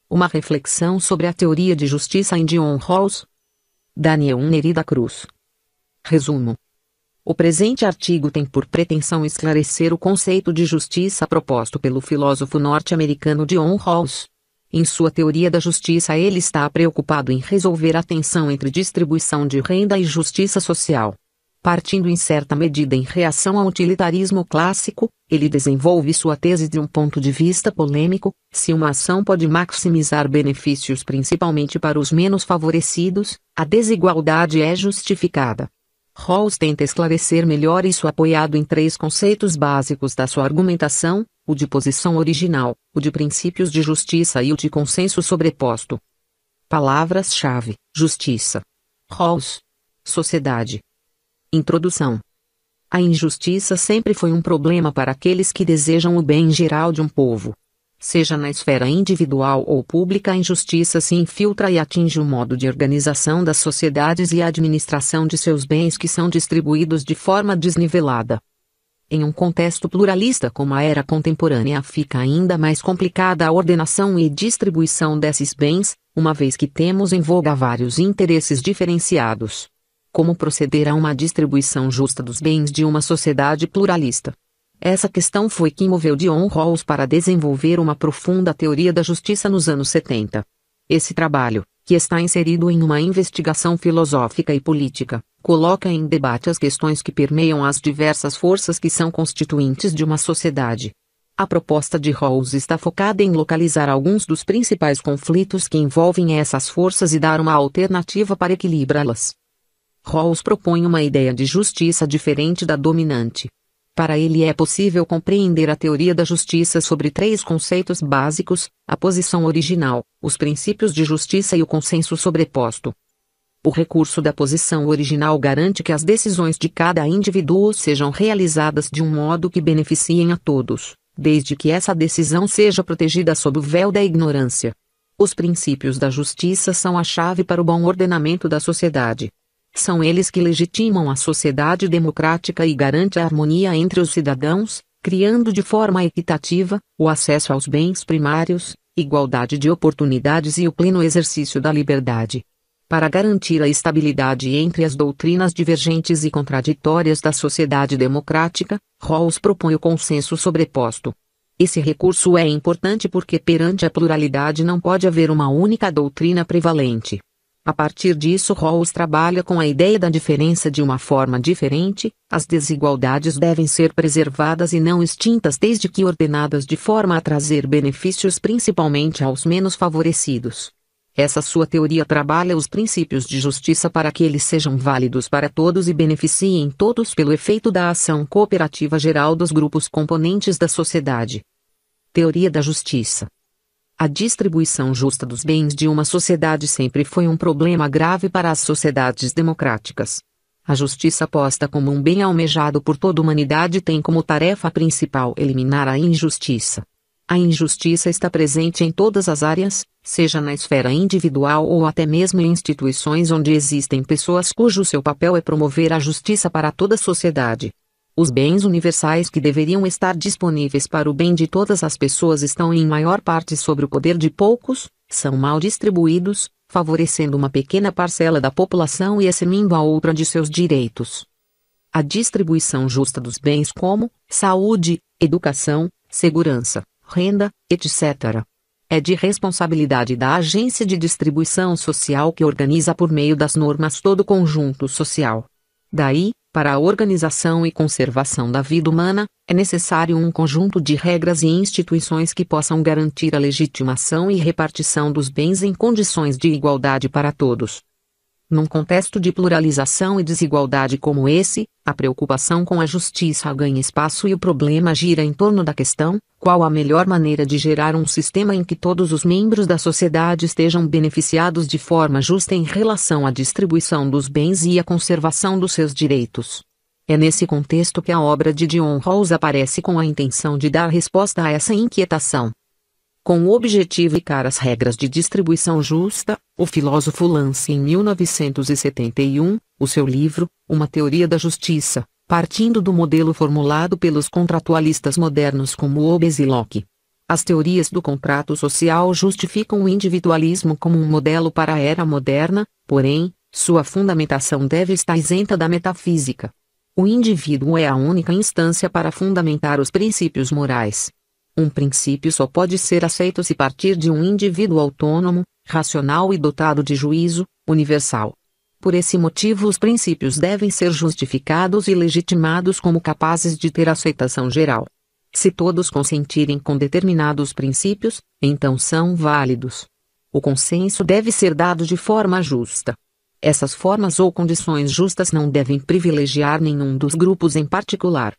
Uma reflexão sobre a teoria de justiça em John Rawls. Daniel Neri da Cruz. Resumo. O presente artigo tem por pretensão esclarecer o conceito de justiça proposto pelo filósofo norte-americano John Rawls. Em sua teoria da justiça, ele está preocupado em resolver a tensão entre distribuição de renda e justiça social. Partindo em certa medida em reação ao utilitarismo clássico, ele desenvolve sua tese de um ponto de vista polêmico: se uma ação pode maximizar benefícios principalmente para os menos favorecidos, a desigualdade é justificada. Rawls tenta esclarecer melhor isso apoiado em três conceitos básicos da sua argumentação: o de posição original, o de princípios de justiça e o de consenso sobreposto. Palavras-chave: justiça. Rawls. Sociedade. Introdução. A injustiça sempre foi um problema para aqueles que desejam o bem geral de um povo. Seja na esfera individual ou pública, a injustiça se infiltra e atinge o modo de organização das sociedades e a administração de seus bens, que são distribuídos de forma desnivelada. Em um contexto pluralista como a era contemporânea, fica ainda mais complicada a ordenação e distribuição desses bens, uma vez que temos em voga vários interesses diferenciados. Como proceder a uma distribuição justa dos bens de uma sociedade pluralista? Essa questão foi que moveu John Rawls para desenvolver uma profunda teoria da justiça nos anos 70. Esse trabalho, que está inserido em uma investigação filosófica e política, coloca em debate as questões que permeiam as diversas forças que são constituintes de uma sociedade. A proposta de Rawls está focada em localizar alguns dos principais conflitos que envolvem essas forças e dar uma alternativa para equilibrá-las. Rawls propõe uma ideia de justiça diferente da dominante. Para ele é possível compreender a teoria da justiça sobre três conceitos básicos: a posição original, os princípios de justiça e o consenso sobreposto. O recurso da posição original garante que as decisões de cada indivíduo sejam realizadas de um modo que beneficiem a todos, desde que essa decisão seja protegida sob o véu da ignorância. Os princípios da justiça são a chave para o bom ordenamento da sociedade. São eles que legitimam a sociedade democrática e garantem a harmonia entre os cidadãos, criando de forma equitativa o acesso aos bens primários, igualdade de oportunidades e o pleno exercício da liberdade. Para garantir a estabilidade entre as doutrinas divergentes e contraditórias da sociedade democrática, Rawls propõe o consenso sobreposto. Esse recurso é importante porque perante a pluralidade não pode haver uma única doutrina prevalente. A partir disso, Rawls trabalha com a ideia da diferença de uma forma diferente. As desigualdades devem ser preservadas e não extintas, desde que ordenadas de forma a trazer benefícios principalmente aos menos favorecidos. Essa sua teoria trabalha os princípios de justiça para que eles sejam válidos para todos e beneficiem todos pelo efeito da ação cooperativa geral dos grupos componentes da sociedade. Teoria da justiça. A distribuição justa dos bens de uma sociedade sempre foi um problema grave para as sociedades democráticas. A justiça posta como um bem almejado por toda a humanidade tem como tarefa principal eliminar a injustiça. A injustiça está presente em todas as áreas, seja na esfera individual ou até mesmo em instituições onde existem pessoas cujo seu papel é promover a justiça para toda a sociedade. Os bens universais que deveriam estar disponíveis para o bem de todas as pessoas estão em maior parte sob o poder de poucos, são mal distribuídos, favorecendo uma pequena parcela da população e eximindo a outra de seus direitos. A distribuição justa dos bens como saúde, educação, segurança, renda, etc. é de responsabilidade da agência de distribuição social que organiza por meio das normas todo o conjunto social. Daí, para a organização e conservação da vida humana, é necessário um conjunto de regras e instituições que possam garantir a legitimação e repartição dos bens em condições de igualdade para todos. Num contexto de pluralização e desigualdade como esse, a preocupação com a justiça ganha espaço e o problema gira em torno da questão: qual a melhor maneira de gerar um sistema em que todos os membros da sociedade estejam beneficiados de forma justa em relação à distribuição dos bens e à conservação dos seus direitos. É nesse contexto que a obra de John Rawls aparece com a intenção de dar resposta a essa inquietação. Com o objetivo de criar as regras de distribuição justa, o filósofo lança em 1971, o seu livro, Uma Teoria da Justiça, partindo do modelo formulado pelos contratualistas modernos como Hobbes e Locke. As teorias do contrato social justificam o individualismo como um modelo para a era moderna, porém, sua fundamentação deve estar isenta da metafísica. O indivíduo é a única instância para fundamentar os princípios morais. Um princípio só pode ser aceito se partir de um indivíduo autônomo, racional e dotado de juízo, universal. Por esse motivo, os princípios devem ser justificados e legitimados como capazes de ter aceitação geral. Se todos consentirem com determinados princípios, então são válidos. O consenso deve ser dado de forma justa. Essas formas ou condições justas não devem privilegiar nenhum dos grupos em particular.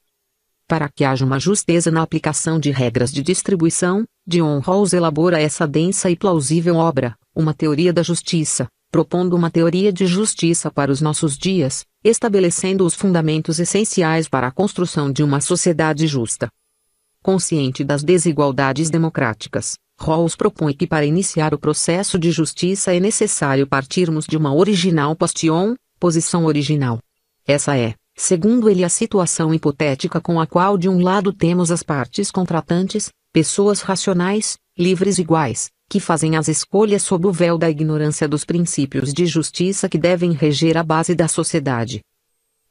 Para que haja uma justeza na aplicação de regras de distribuição, John Rawls elabora essa densa e plausível obra, Uma Teoria da Justiça, propondo uma teoria de justiça para os nossos dias, estabelecendo os fundamentos essenciais para a construção de uma sociedade justa. Consciente das desigualdades democráticas, Rawls propõe que para iniciar o processo de justiça é necessário partirmos de uma original posição original. Essa é, segundo ele, a situação hipotética com a qual de um lado temos as partes contratantes, pessoas racionais, livres iguais, que fazem as escolhas sob o véu da ignorância dos princípios de justiça que devem reger a base da sociedade.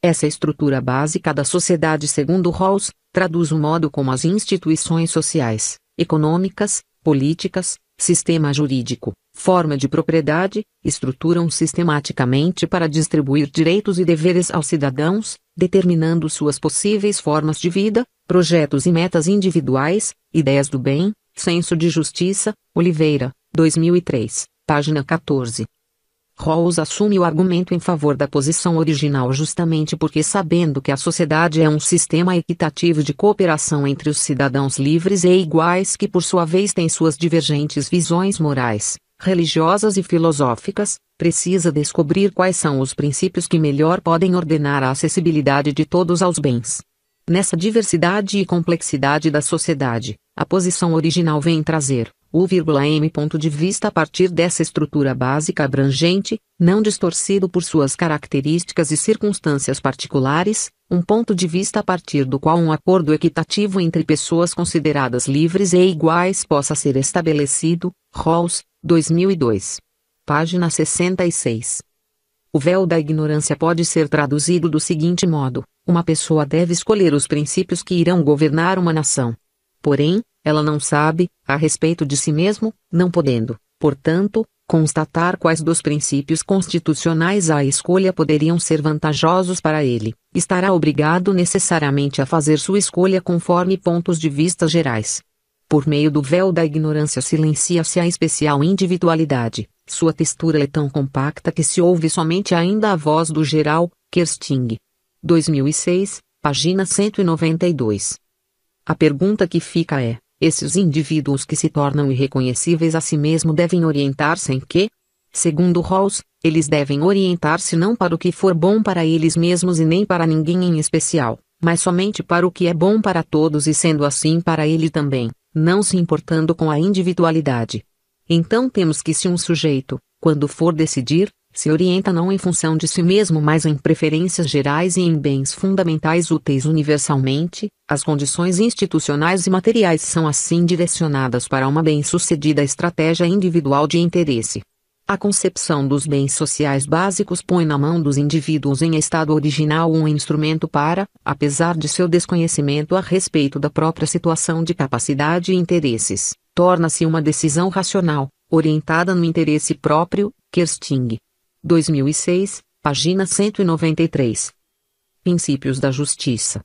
Essa estrutura básica da sociedade, segundo Rawls, traduz o modo como as instituições sociais, econômicas, políticas, sistema jurídico, forma de propriedade, estruturam sistematicamente para distribuir direitos e deveres aos cidadãos, determinando suas possíveis formas de vida, projetos e metas individuais, ideias do bem, senso de justiça. Oliveira, 2003, página 14. Rawls assume o argumento em favor da posição original justamente porque, sabendo que a sociedade é um sistema equitativo de cooperação entre os cidadãos livres e iguais que por sua vez tem suas divergentes visões morais, religiosas e filosóficas, precisa descobrir quais são os princípios que melhor podem ordenar a acessibilidade de todos aos bens. Nessa diversidade e complexidade da sociedade, a posição original vem trazer o ponto de vista a partir dessa estrutura básica abrangente, não distorcido por suas características e circunstâncias particulares, um ponto de vista a partir do qual um acordo equitativo entre pessoas consideradas livres e iguais possa ser estabelecido. Rawls, 2002. Página 66. O véu da ignorância pode ser traduzido do seguinte modo: uma pessoa deve escolher os princípios que irão governar uma nação. Porém, ela não sabe, a respeito de si mesmo, não podendo, portanto, constatar quais dos princípios constitucionais à escolha poderiam ser vantajosos para ele, estará obrigado necessariamente a fazer sua escolha conforme pontos de vista gerais. Por meio do véu da ignorância silencia-se a especial individualidade, sua textura é tão compacta que se ouve somente ainda a voz do geral. Kersting. 2006, página 192. A pergunta que fica é: esses indivíduos que se tornam irreconhecíveis a si mesmo devem orientar-se em quê? Segundo Rawls, eles devem orientar-se não para o que for bom para eles mesmos e nem para ninguém em especial, mas somente para o que é bom para todos e sendo assim para ele também, não se importando com a individualidade. Então temos que se um sujeito, quando for decidir, se orienta não em função de si mesmo mas em preferências gerais e em bens fundamentais úteis universalmente, as condições institucionais e materiais são assim direcionadas para uma bem-sucedida estratégia individual de interesse. A concepção dos bens sociais básicos põe na mão dos indivíduos em estado original um instrumento para, apesar de seu desconhecimento a respeito da própria situação de capacidade e interesses, torna-se uma decisão racional, orientada no interesse próprio. Kersting. 2006, página 193. Princípios da justiça.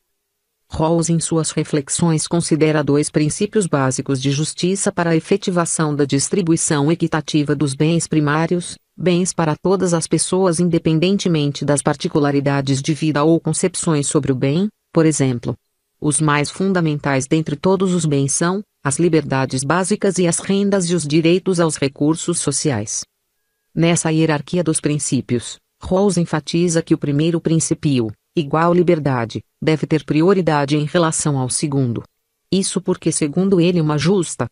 Rawls em suas reflexões considera dois princípios básicos de justiça para a efetivação da distribuição equitativa dos bens primários, bens para todas as pessoas independentemente das particularidades de vida ou concepções sobre o bem. Por exemplo, os mais fundamentais dentre todos os bens são as liberdades básicas e as rendas e os direitos aos recursos sociais. Nessa hierarquia dos princípios, Rawls enfatiza que o primeiro princípio, igual liberdade, deve ter prioridade em relação ao segundo. Isso porque, segundo ele, uma justa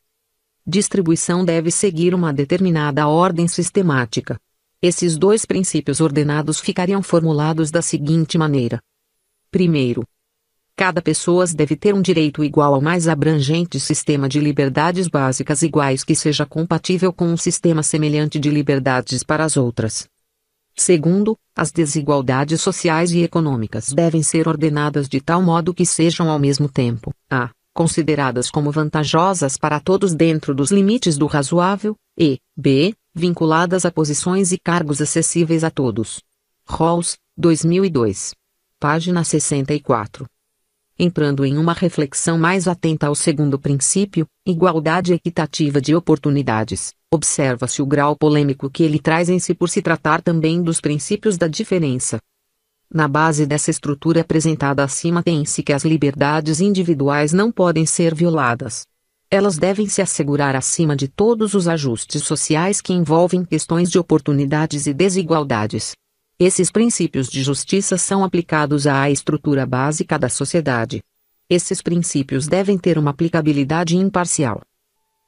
distribuição deve seguir uma determinada ordem sistemática. Esses dois princípios ordenados ficariam formulados da seguinte maneira: Primeiro, cada pessoa deve ter um direito igual ao mais abrangente sistema de liberdades básicas iguais que seja compatível com um sistema semelhante de liberdades para as outras. Segundo, as desigualdades sociais e econômicas devem ser ordenadas de tal modo que sejam ao mesmo tempo a. Consideradas como vantajosas para todos dentro dos limites do razoável, e b. Vinculadas a posições e cargos acessíveis a todos. Rawls, 2002. Página 64. Entrando em uma reflexão mais atenta ao segundo princípio, igualdade equitativa de oportunidades, observa-se o grau polêmico que ele traz em si por se tratar também dos princípios da diferença. Na base dessa estrutura apresentada acima tem-se que as liberdades individuais não podem ser violadas. Elas devem se assegurar acima de todos os ajustes sociais que envolvem questões de oportunidades e desigualdades. Esses princípios de justiça são aplicados à estrutura básica da sociedade. Esses princípios devem ter uma aplicabilidade imparcial.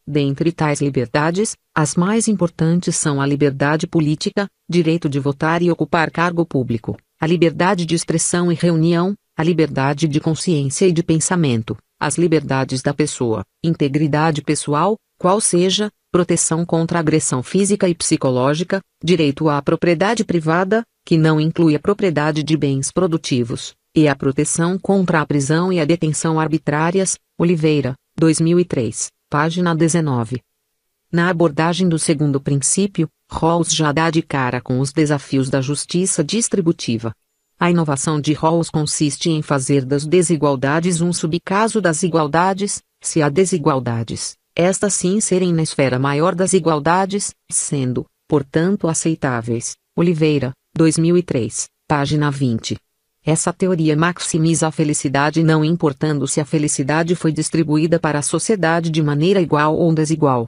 Dentre tais liberdades, as mais importantes são a liberdade política, direito de votar e ocupar cargo público, a liberdade de expressão e reunião, a liberdade de consciência e de pensamento, as liberdades da pessoa, integridade pessoal, qual seja, proteção contra agressão física e psicológica, direito à propriedade privada, que não inclui a propriedade de bens produtivos, e a proteção contra a prisão e a detenção arbitrárias. Oliveira, 2003, página 19. Na abordagem do segundo princípio, Rawls já dá de cara com os desafios da justiça distributiva. A inovação de Rawls consiste em fazer das desigualdades um subcaso das igualdades, se há desigualdades, estas sim serem na esfera maior das igualdades, sendo, portanto, aceitáveis. Oliveira, 2003, página 20. Essa teoria maximiza a felicidade não importando se a felicidade foi distribuída para a sociedade de maneira igual ou desigual.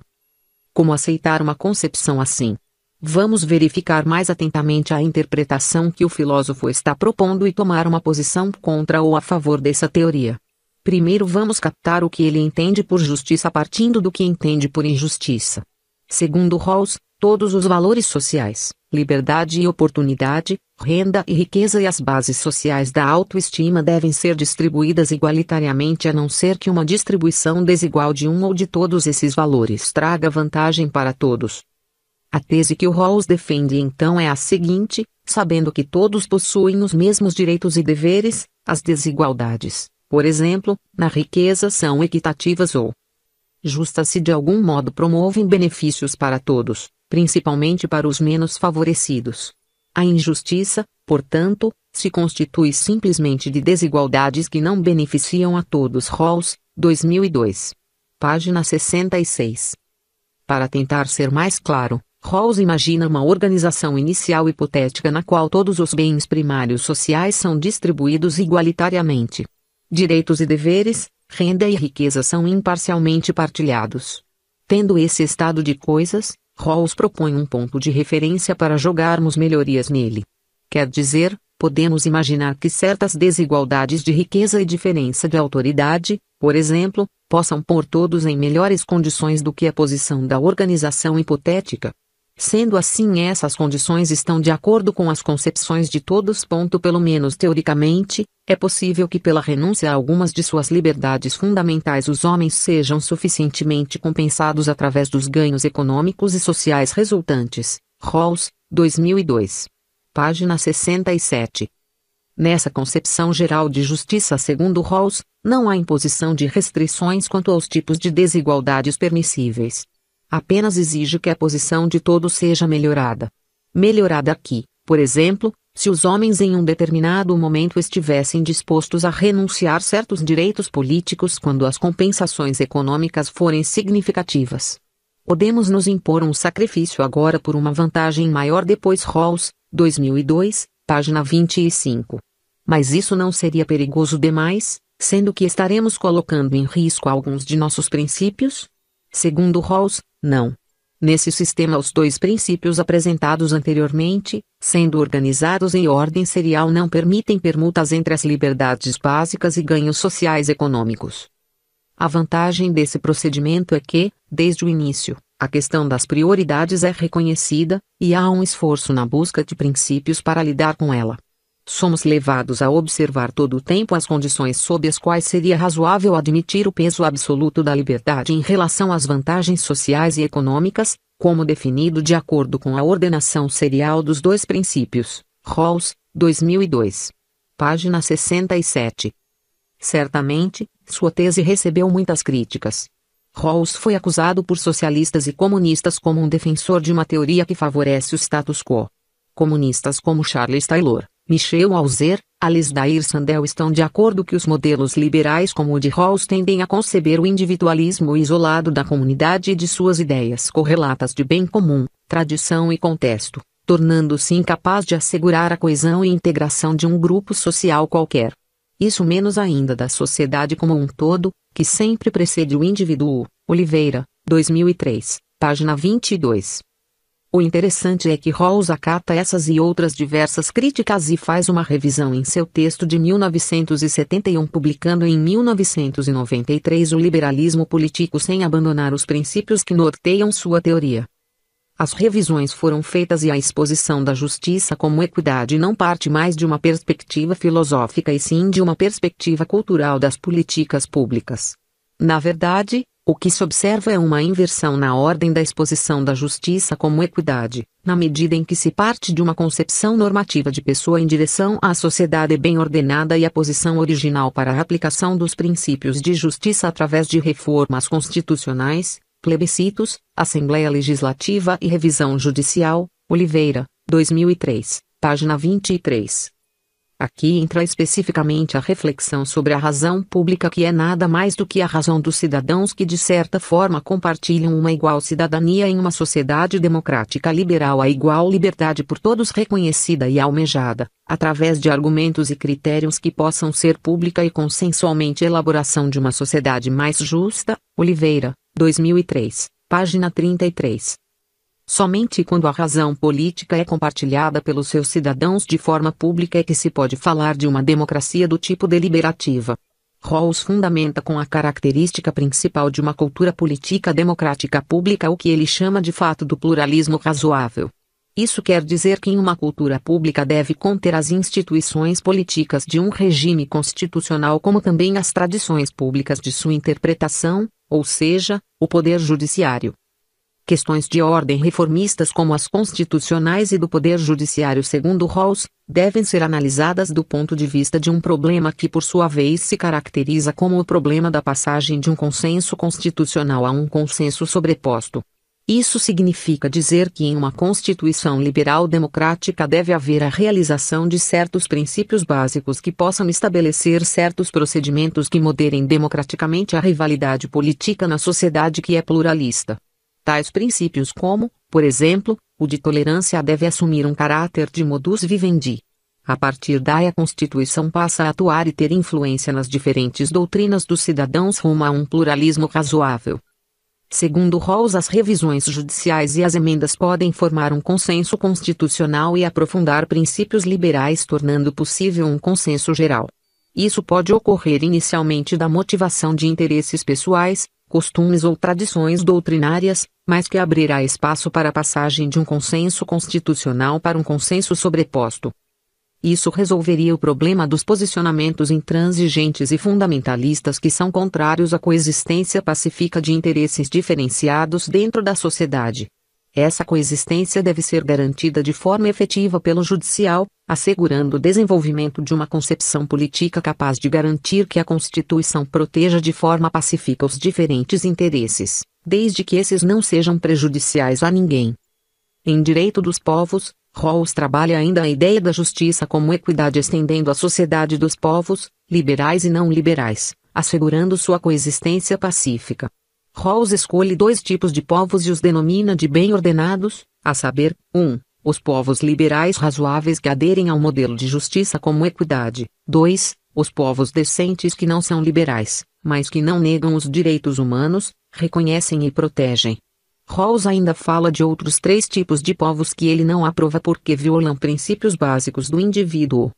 Como aceitar uma concepção assim? Vamos verificar mais atentamente a interpretação que o filósofo está propondo e tomar uma posição contra ou a favor dessa teoria. Primeiro vamos captar o que ele entende por justiça partindo do que entende por injustiça. Segundo Rawls, todos os valores sociais, liberdade e oportunidade, renda e riqueza e as bases sociais da autoestima devem ser distribuídas igualitariamente a não ser que uma distribuição desigual de um ou de todos esses valores traga vantagem para todos. A tese que o Rawls defende então é a seguinte: sabendo que todos possuem os mesmos direitos e deveres, as desigualdades, por exemplo, na riqueza são equitativas ou justas se de algum modo promovem benefícios para todos, principalmente para os menos favorecidos. A injustiça, portanto, se constitui simplesmente de desigualdades que não beneficiam a todos. Rawls, 2002. Página 66. Para tentar ser mais claro, Rawls imagina uma organização inicial hipotética na qual todos os bens primários sociais são distribuídos igualitariamente. Direitos e deveres, renda e riqueza são imparcialmente partilhados. Tendo esse estado de coisas, Rawls propõe um ponto de referência para jogarmos melhorias nele. Quer dizer, podemos imaginar que certas desigualdades de riqueza e diferença de autoridade, por exemplo, possam pôr todos em melhores condições do que a posição da organização hipotética. Sendo assim, essas condições estão de acordo com as concepções de todos. Pelo menos teoricamente, é possível que pela renúncia a algumas de suas liberdades fundamentais os homens sejam suficientemente compensados através dos ganhos econômicos e sociais resultantes. Rawls, 2002. Página 67. Nessa concepção geral de justiça segundo Rawls, não há imposição de restrições quanto aos tipos de desigualdades permissíveis. Apenas exige que a posição de todos seja melhorada. Melhorada aqui, por exemplo, se os homens em um determinado momento estivessem dispostos a renunciar certos direitos políticos quando as compensações econômicas forem significativas. Podemos nos impor um sacrifício agora por uma vantagem maior depois. Rawls, 2002, página 25. Mas isso não seria perigoso demais, sendo que estaremos colocando em risco alguns de nossos princípios? Segundo Rawls, não. Nesse sistema os dois princípios apresentados anteriormente, sendo organizados em ordem serial, não permitem permutas entre as liberdades básicas e ganhos sociais econômicos. A vantagem desse procedimento é que, desde o início, a questão das prioridades é reconhecida, e há um esforço na busca de princípios para lidar com ela. somos levados a observar todo o tempo as condições sob as quais seria razoável admitir o peso absoluto da liberdade em relação às vantagens sociais e econômicas, como definido de acordo com a ordenação serial dos dois princípios. Rawls, 2002. Página 67. Certamente, sua tese recebeu muitas críticas. Rawls foi acusado por socialistas e comunistas como um defensor de uma teoria que favorece o status quo. Comunistas como Charles Taylor, Michel Alzer, Alasdair Sandel estão de acordo que os modelos liberais como o de Rawls tendem a conceber o individualismo isolado da comunidade e de suas ideias correlatas de bem comum, tradição e contexto, tornando-se incapaz de assegurar a coesão e integração de um grupo social qualquer. Isso menos ainda da sociedade como um todo, que sempre precede o indivíduo. Oliveira, 2003, página 22. O interessante é que Rawls acata essas e outras diversas críticas e faz uma revisão em seu texto de 1971, publicando em 1993 o liberalismo político sem abandonar os princípios que norteiam sua teoria. As revisões foram feitas e a exposição da justiça como equidade não parte mais de uma perspectiva filosófica e sim de uma perspectiva cultural das políticas públicas. Na verdade, o que se observa é uma inversão na ordem da exposição da justiça como equidade, na medida em que se parte de uma concepção normativa de pessoa em direção à sociedade bem ordenada e a posição original para a aplicação dos princípios de justiça através de reformas constitucionais, plebiscitos, Assembleia Legislativa e revisão judicial. Oliveira, 2003, página 23. Aqui entra especificamente a reflexão sobre a razão pública, que é nada mais do que a razão dos cidadãos que de certa forma compartilham uma igual cidadania em uma sociedade democrática liberal, a igual liberdade por todos reconhecida e almejada, através de argumentos e critérios que possam ser pública e consensualmente elaboração de uma sociedade mais justa. Oliveira, 2003, página 33. Somente quando a razão política é compartilhada pelos seus cidadãos de forma pública é que se pode falar de uma democracia do tipo deliberativa. Rawls fundamenta com a característica principal de uma cultura política democrática pública o que ele chama de fato do pluralismo razoável. Isso quer dizer que uma cultura pública deve conter as instituições políticas de um regime constitucional como também as tradições públicas de sua interpretação, ou seja, o poder judiciário. Questões de ordem reformistas como as constitucionais e do poder judiciário, segundo Rawls, devem ser analisadas do ponto de vista de um problema que por sua vez se caracteriza como o problema da passagem de um consenso constitucional a um consenso sobreposto. Isso significa dizer que em uma Constituição liberal democrática deve haver a realização de certos princípios básicos que possam estabelecer certos procedimentos que moderem democraticamente a rivalidade política na sociedade que é pluralista. Tais princípios como, por exemplo, o de tolerância deve assumir um caráter de modus vivendi. A partir daí a Constituição passa a atuar e ter influência nas diferentes doutrinas dos cidadãos rumo a um pluralismo razoável. Segundo Rawls, as revisões judiciais e as emendas podem formar um consenso constitucional e aprofundar princípios liberais, tornando possível um consenso geral. Isso pode ocorrer inicialmente da motivação de interesses pessoais, costumes ou tradições doutrinárias, mas que abrirá espaço para a passagem de um consenso constitucional para um consenso sobreposto. Isso resolveria o problema dos posicionamentos intransigentes e fundamentalistas que são contrários à coexistência pacífica de interesses diferenciados dentro da sociedade. Essa coexistência deve ser garantida de forma efetiva pelo judicial, assegurando o desenvolvimento de uma concepção política capaz de garantir que a Constituição proteja de forma pacífica os diferentes interesses, desde que esses não sejam prejudiciais a ninguém. Em Direito dos Povos, Rawls trabalha ainda a ideia da justiça como equidade, estendendo à sociedade dos povos, liberais e não liberais, assegurando sua coexistência pacífica. Rawls escolhe dois tipos de povos e os denomina de bem ordenados, a saber, 1. Os povos liberais razoáveis que aderem ao modelo de justiça como equidade. 2. Os povos decentes que não são liberais, mas que não negam os direitos humanos, reconhecem e protegem. Rawls ainda fala de outros 3 tipos de povos que ele não aprova porque violam princípios básicos do indivíduo.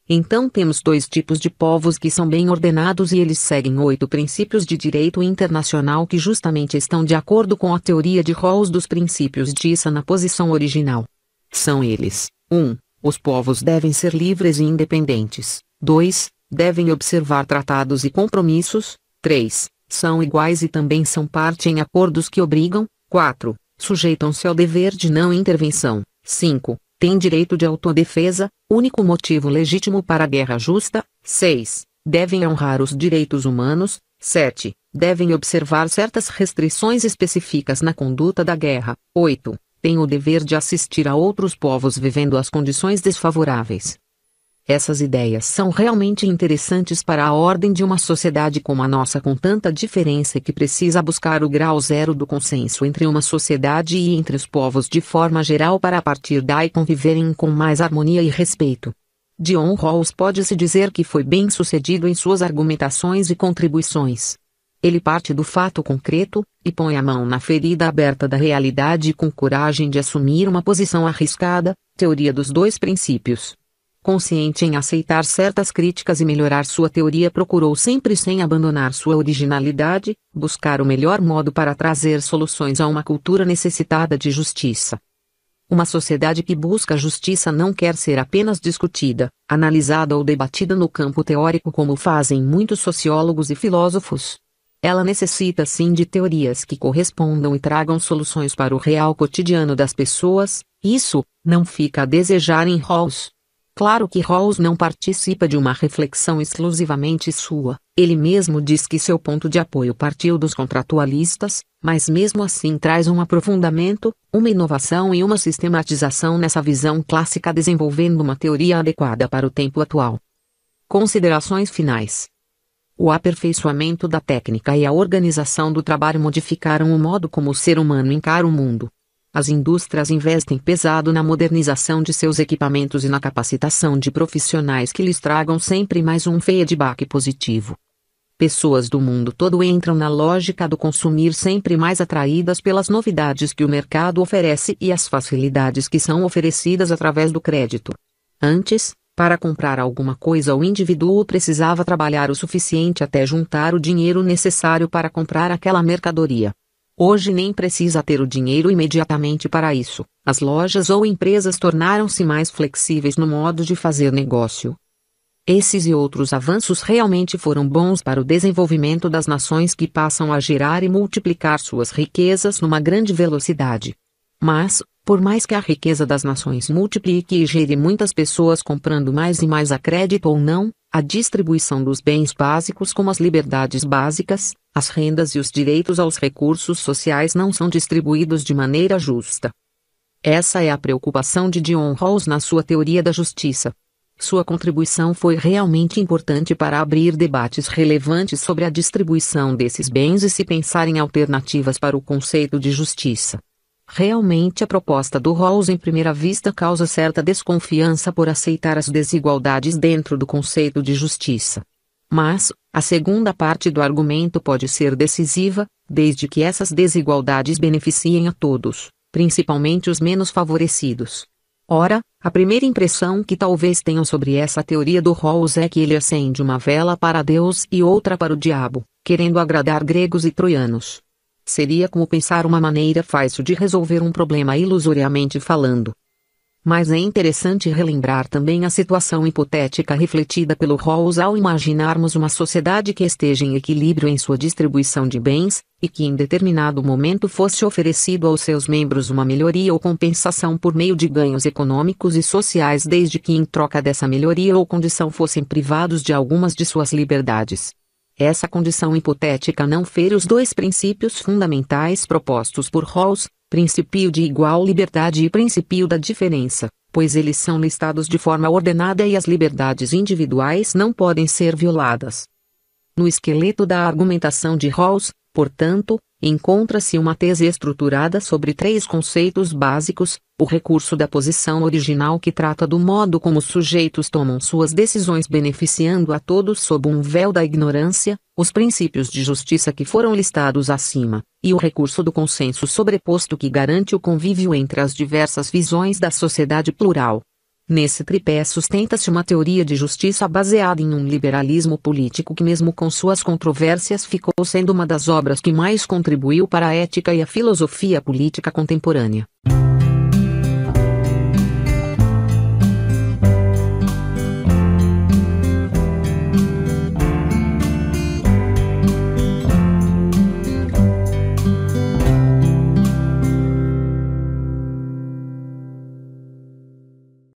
Então temos 2 tipos de povos que são bem ordenados e eles seguem 8 princípios de direito internacional que justamente estão de acordo com a teoria de Rawls dos princípios de justiça na posição original. São eles: 1. Os povos devem ser livres e independentes. 2. Devem observar tratados e compromissos. 3. São iguais e também são parte em acordos que obrigam. 4. Sujeitam-se ao dever de não intervenção. 5. Têm direito de autodefesa, único motivo legítimo para a guerra justa. 6. Devem honrar os direitos humanos. 7. Devem observar certas restrições específicas na conduta da guerra. 8. Têm o dever de assistir a outros povos vivendo as condições desfavoráveis. Essas ideias são realmente interessantes para a ordem de uma sociedade como a nossa, com tanta diferença, que precisa buscar o grau zero do consenso entre uma sociedade e entre os povos de forma geral para a partir daí conviverem com mais harmonia e respeito. John Rawls pode-se dizer que foi bem sucedido em suas argumentações e contribuições. Ele parte do fato concreto, e põe a mão na ferida aberta da realidade com coragem de assumir uma posição arriscada, teoria dos dois princípios. Consciente em aceitar certas críticas e melhorar sua teoria, procurou sempre, sem abandonar sua originalidade, buscar o melhor modo para trazer soluções a uma cultura necessitada de justiça. Uma sociedade que busca justiça não quer ser apenas discutida, analisada ou debatida no campo teórico como fazem muitos sociólogos e filósofos. Ela necessita sim de teorias que correspondam e tragam soluções para o real cotidiano das pessoas. Isso não fica a desejar em Rawls. Claro que Rawls não participa de uma reflexão exclusivamente sua. Ele mesmo diz que seu ponto de apoio partiu dos contratualistas, mas mesmo assim traz um aprofundamento, uma inovação e uma sistematização nessa visão clássica, desenvolvendo uma teoria adequada para o tempo atual. Considerações finais. O aperfeiçoamento da técnica e a organização do trabalho modificaram o modo como o ser humano encara o mundo. As indústrias investem pesado na modernização de seus equipamentos e na capacitação de profissionais que lhes tragam sempre mais um feedback positivo. Pessoas do mundo todo entram na lógica do consumir, sempre mais atraídas pelas novidades que o mercado oferece e as facilidades que são oferecidas através do crédito. Antes, para comprar alguma coisa, o indivíduo precisava trabalhar o suficiente até juntar o dinheiro necessário para comprar aquela mercadoria. Hoje nem precisa ter o dinheiro imediatamente para isso. As lojas ou empresas tornaram-se mais flexíveis no modo de fazer negócio. Esses e outros avanços realmente foram bons para o desenvolvimento das nações, que passam a gerar e multiplicar suas riquezas numa grande velocidade. Mas, por mais que a riqueza das nações multiplique e gere muitas pessoas comprando mais e mais a crédito ou não, a distribuição dos bens básicos, como as liberdades básicas, as rendas e os direitos aos recursos sociais, não são distribuídos de maneira justa. Essa é a preocupação de John Rawls na sua teoria da justiça. Sua contribuição foi realmente importante para abrir debates relevantes sobre a distribuição desses bens e se pensar em alternativas para o conceito de justiça. Realmente a proposta do Rawls em primeira vista causa certa desconfiança por aceitar as desigualdades dentro do conceito de justiça. Mas, a segunda parte do argumento pode ser decisiva, desde que essas desigualdades beneficiem a todos, principalmente os menos favorecidos. Ora, a primeira impressão que talvez tenham sobre essa teoria do Rawls é que ele acende uma vela para Deus e outra para o diabo, querendo agradar gregos e troianos. Seria como pensar uma maneira fácil de resolver um problema, ilusoriamente falando. Mas é interessante relembrar também a situação hipotética refletida pelo Rawls ao imaginarmos uma sociedade que esteja em equilíbrio em sua distribuição de bens, e que em determinado momento fosse oferecido aos seus membros uma melhoria ou compensação por meio de ganhos econômicos e sociais, desde que em troca dessa melhoria ou condição fossem privados de algumas de suas liberdades. Essa condição hipotética não fere os dois princípios fundamentais propostos por Rawls, princípio de igual liberdade e princípio da diferença, pois eles são listados de forma ordenada e as liberdades individuais não podem ser violadas. No esqueleto da argumentação de Rawls, portanto, encontra-se uma tese estruturada sobre três conceitos básicos: o recurso da posição original, que trata do modo como os sujeitos tomam suas decisões beneficiando a todos sob um véu da ignorância, os princípios de justiça que foram listados acima, e o recurso do consenso sobreposto, que garante o convívio entre as diversas visões da sociedade plural. Nesse tripé sustenta-se uma teoria de justiça baseada em um liberalismo político que, mesmo com suas controvérsias, ficou sendo uma das obras que mais contribuiu para a ética e a filosofia política contemporânea.